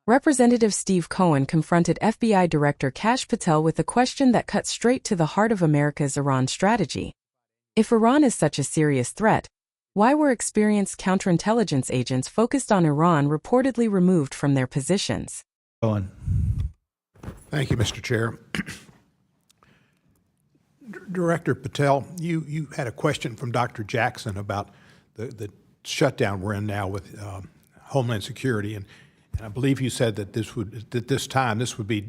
Representative Steve Cohen confronted FBI Director Kash Patel with a question that cut straight to the heart of America's Iran strategy. If Iran is such a serious threat, why were experienced counterintelligence agents focused on Iran reportedly removed from their positions? Cohen. Thank you, Mr. Chair. Director Patel, you had a question from Dr. Jackson about the shutdown we're in now with Homeland Security, and I believe you said that this would be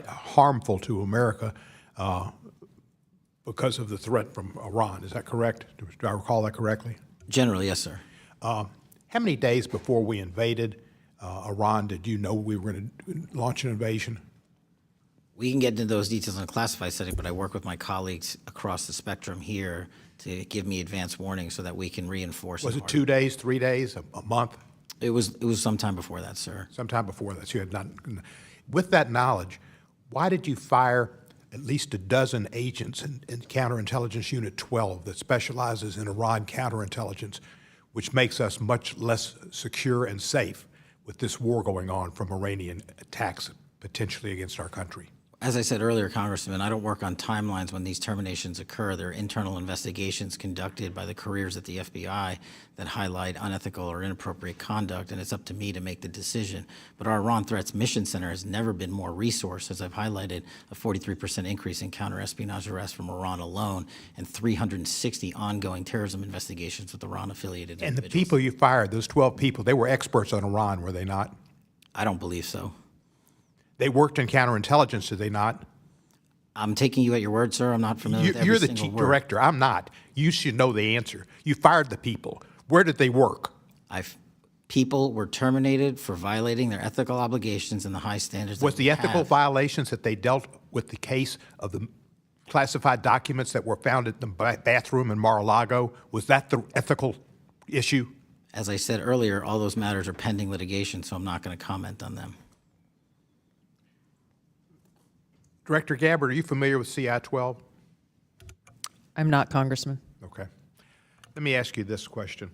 harmful to America because of the threat from Iran. Is that correct? Do I recall that correctly? Generally, yes, sir. How many days before we invaded Iran did you know we were going to launch an invasion? We can get into those details in a classified setting, but I work with my colleagues across the spectrum here to give me advance warning so that we can reinforce. Was it 2 days, 3 days, a month? It was sometime before that, sir. Sometime before that. So you had not. With that knowledge, why did you fire at least a dozen agents in Counterintelligence Unit 12 that specializes in Iran counterintelligence, which makes us much less secure and safe with this war going on from Iranian attacks potentially against our country? As I said earlier, Congressman, I don't work on timelines when these terminations occur. There are internal investigations conducted by the careers at the FBI that highlight unethical or inappropriate conduct, and it's up to me to make the decision. But our Iran Threats Mission Center has never been more resourced, as I've highlighted, a 43% increase in counter-espionage arrests from Iran alone, and 360 ongoing terrorism investigations with Iran-affiliated individuals. And the people you fired, those 12 people, they were experts on Iran, were they not? I don't believe so. They worked in counterintelligence, did they not? I'm taking you at your word, sir. I'm not familiar with every You're the single chief word. director. I'm not. You should know the answer. You fired the people. Where did they work? People were terminated for violating their ethical obligations and the high standards that Was the we ethical have. violations that they dealt with the case of the classified documents that were found at the bathroom in Mar-a-Lago, was that the ethical issue? As I said earlier, all those matters are pending litigation, so I'm not going to comment on them. Director Gabbard, are you familiar with CI-12? I'm not, Congressman. Okay. Let me ask you this question.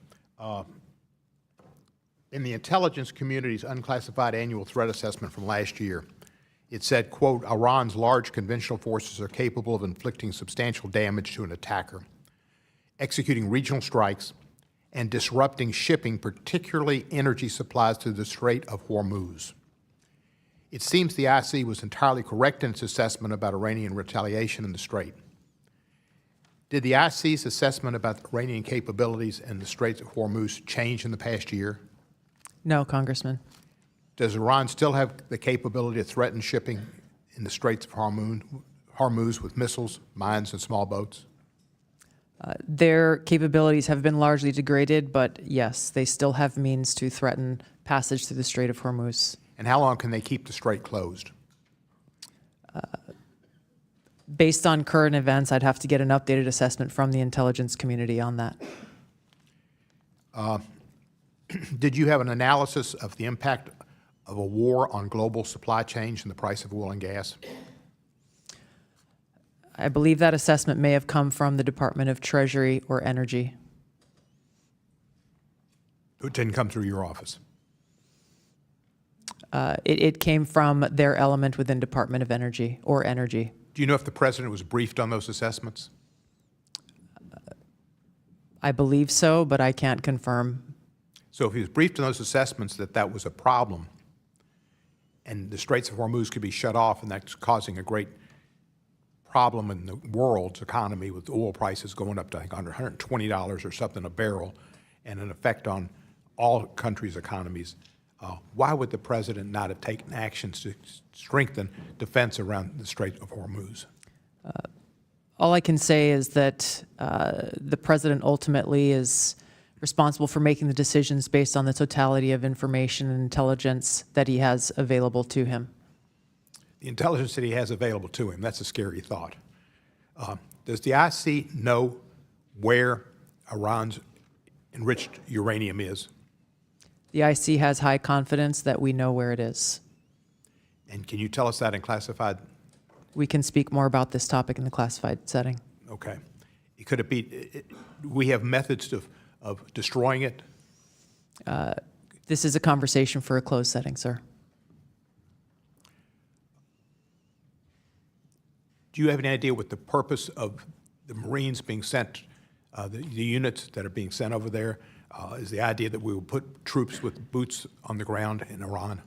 In the intelligence community's unclassified annual threat assessment from last year, it said, quote, Iran's large conventional forces are capable of inflicting substantial damage to an attacker, executing regional strikes, and disrupting shipping, particularly energy supplies through the Strait of Hormuz. It seems the IC was entirely correct in its assessment about Iranian retaliation in the Strait. Did the IC's assessment about Iranian capabilities in the Strait of Hormuz change in the past year? No, Congressman. Does Iran still have the capability to threaten shipping in the Straits of Hormuz with missiles, mines, and small boats? Their capabilities have been largely degraded, but yes, they still have means to threaten passage through the Strait of Hormuz. And how long can they keep the strait closed? Based on current events, I'd have to get an updated assessment from the intelligence community on that. Did you have an analysis of the impact of a war on global supply chains and the price of oil and gas? I believe that assessment may have come from the Department of Treasury or Energy. It didn't come through your office. It came from their element within Department of Energy or Energy. Do you know if the president was briefed on those assessments? I believe so, but I can't confirm. So if he was briefed on those assessments that that was a problem and the Straits of Hormuz could be shut off and that's causing a great problem in the world's economy with oil prices going up to, I think, under $120 or something a barrel and an effect on all countries' economies, why would the president not have taken actions to strengthen defense around the Strait of Hormuz? All I can say is that the president ultimately is responsible for making the decisions based on the totality of information and intelligence that he has available to him. The intelligence that he has available to him, that's a scary thought. Does the IC know where Iran's enriched uranium is? The IC has high confidence that we know where it is. And can you tell us that in classified? We can speak more about this topic in the classified setting. Okay. Could it be, we have methods of destroying it? This is a conversation for a closed setting, sir. Do you have any idea what the purpose of the Marines being sent, the units that are being sent over there, is the idea that we will put troops with boots on the ground in Iran?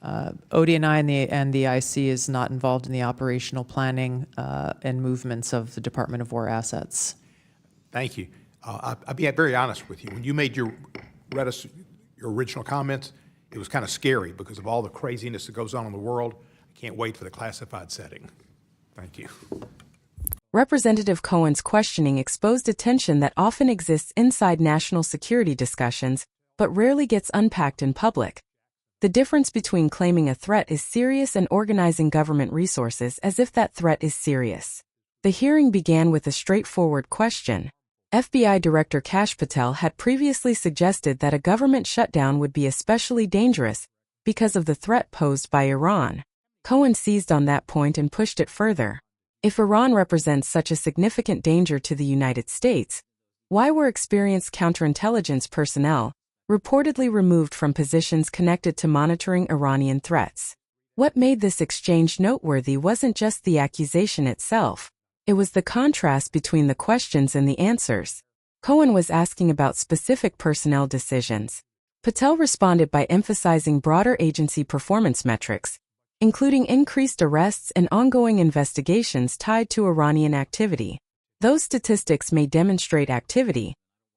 ODNI and the IC is not involved in the operational planning and movements of the Department of War assets. Thank you. I'll be very honest with you. When you made your original comments, it was kind of scary because of all the craziness that goes on in the world. I can't wait for the classified setting. Thank you. Representative Cohen's questioning exposed a tension that often exists inside national security discussions, but rarely gets unpacked in public. The difference between claiming a threat is serious and organizing government resources as if that threat is serious. The hearing began with a straightforward question. FBI Director Kash Patel had previously suggested that a government shutdown would be especially dangerous because of the threat posed by Iran. Cohen seized on that point and pushed it further. If Iran represents such a significant danger to the United States, why were experienced counterintelligence personnel reportedly removed from positions connected to monitoring Iranian threats? What made this exchange noteworthy wasn't just the accusation itself. It was the contrast between the questions and the answers. Cohen was asking about specific personnel decisions. Patel responded by emphasizing broader agency performance metrics, including increased arrests and ongoing investigations tied to Iranian activity. Those statistics may demonstrate activity,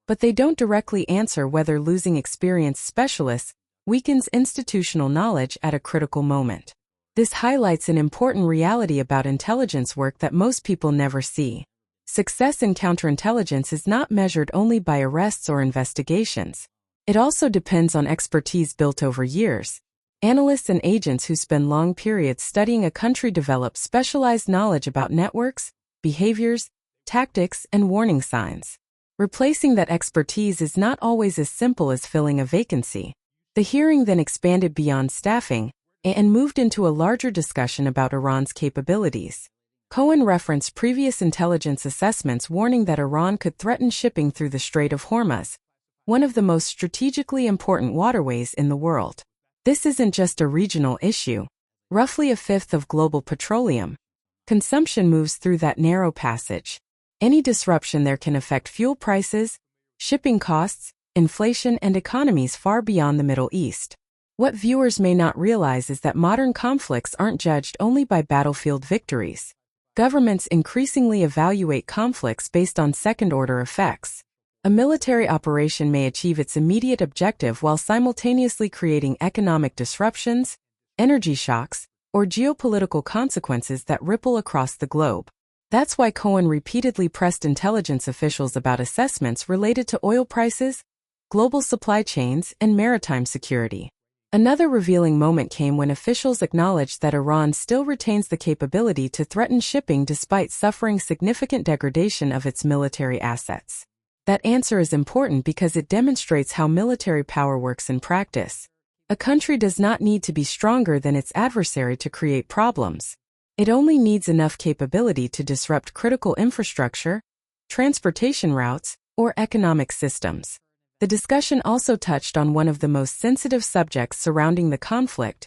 but they don't directly answer whether losing experienced specialists weakens institutional knowledge at a critical moment. This highlights an important reality about intelligence work that most people never see. Success in counterintelligence is not measured only by arrests or investigations. It also depends on expertise built over years. Analysts and agents who spend long periods studying a country develop specialized knowledge about networks, behaviors, tactics, and warning signs. Replacing that expertise is not always as simple as filling a vacancy. The hearing then expanded beyond staffing and moved into a larger discussion about Iran's capabilities. Cohen referenced previous intelligence assessments warning that Iran could threaten shipping through the Strait of Hormuz, one of the most strategically important waterways in the world. This isn't just a regional issue. Roughly a fifth of global petroleum consumption moves through that narrow passage. Any disruption there can affect fuel prices, shipping costs, inflation, and economies far beyond the Middle East. What viewers may not realize is that modern conflicts aren't judged only by battlefield victories. Governments increasingly evaluate conflicts based on second-order effects. A military operation may achieve its immediate objective while simultaneously creating economic disruptions, energy shocks, or geopolitical consequences that ripple across the globe. That's why Cohen repeatedly pressed intelligence officials about assessments related to oil prices, global supply chains, and maritime security. Another revealing moment came when officials acknowledged that Iran still retains the capability to threaten shipping despite suffering significant degradation of its military assets. That answer is important because it demonstrates how military power works in practice. A country does not need to be stronger than its adversary to create problems. It only needs enough capability to disrupt critical infrastructure, transportation routes, or economic systems. The discussion also touched on one of the most sensitive subjects surrounding the conflict: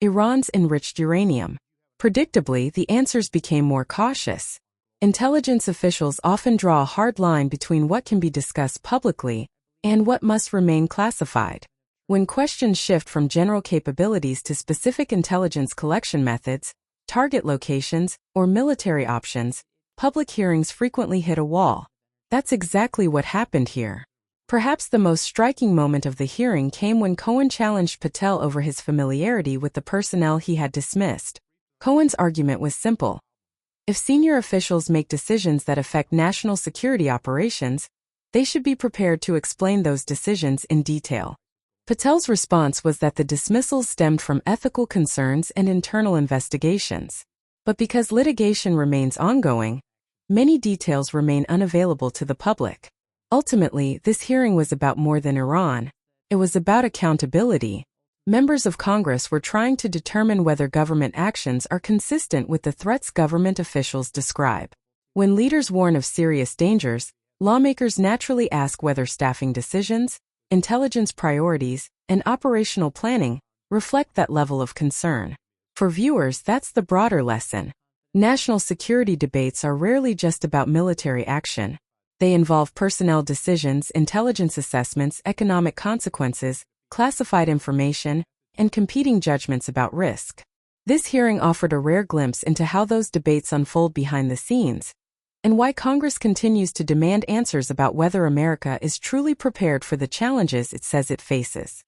Iran's enriched uranium. Predictably, the answers became more cautious. Intelligence officials often draw a hard line between what can be discussed publicly and what must remain classified. When questions shift from general capabilities to specific intelligence collection methods, target locations, or military options, public hearings frequently hit a wall. That's exactly what happened here. Perhaps the most striking moment of the hearing came when Cohen challenged Patel over his familiarity with the personnel he had dismissed. Cohen's argument was simple. If senior officials make decisions that affect national security operations, they should be prepared to explain those decisions in detail. Patel's response was that the dismissals stemmed from ethical concerns and internal investigations. But because litigation remains ongoing, many details remain unavailable to the public. Ultimately, this hearing was about more than Iran. It was about accountability. Members of Congress were trying to determine whether government actions are consistent with the threats government officials describe. When leaders warn of serious dangers, lawmakers naturally ask whether staffing decisions, intelligence priorities, and operational planning reflect that level of concern. For viewers, that's the broader lesson. National security debates are rarely just about military action. They involve personnel decisions, intelligence assessments, economic consequences, classified information, and competing judgments about risk. This hearing offered a rare glimpse into how those debates unfold behind the scenes, and why Congress continues to demand answers about whether America is truly prepared for the challenges it says it faces.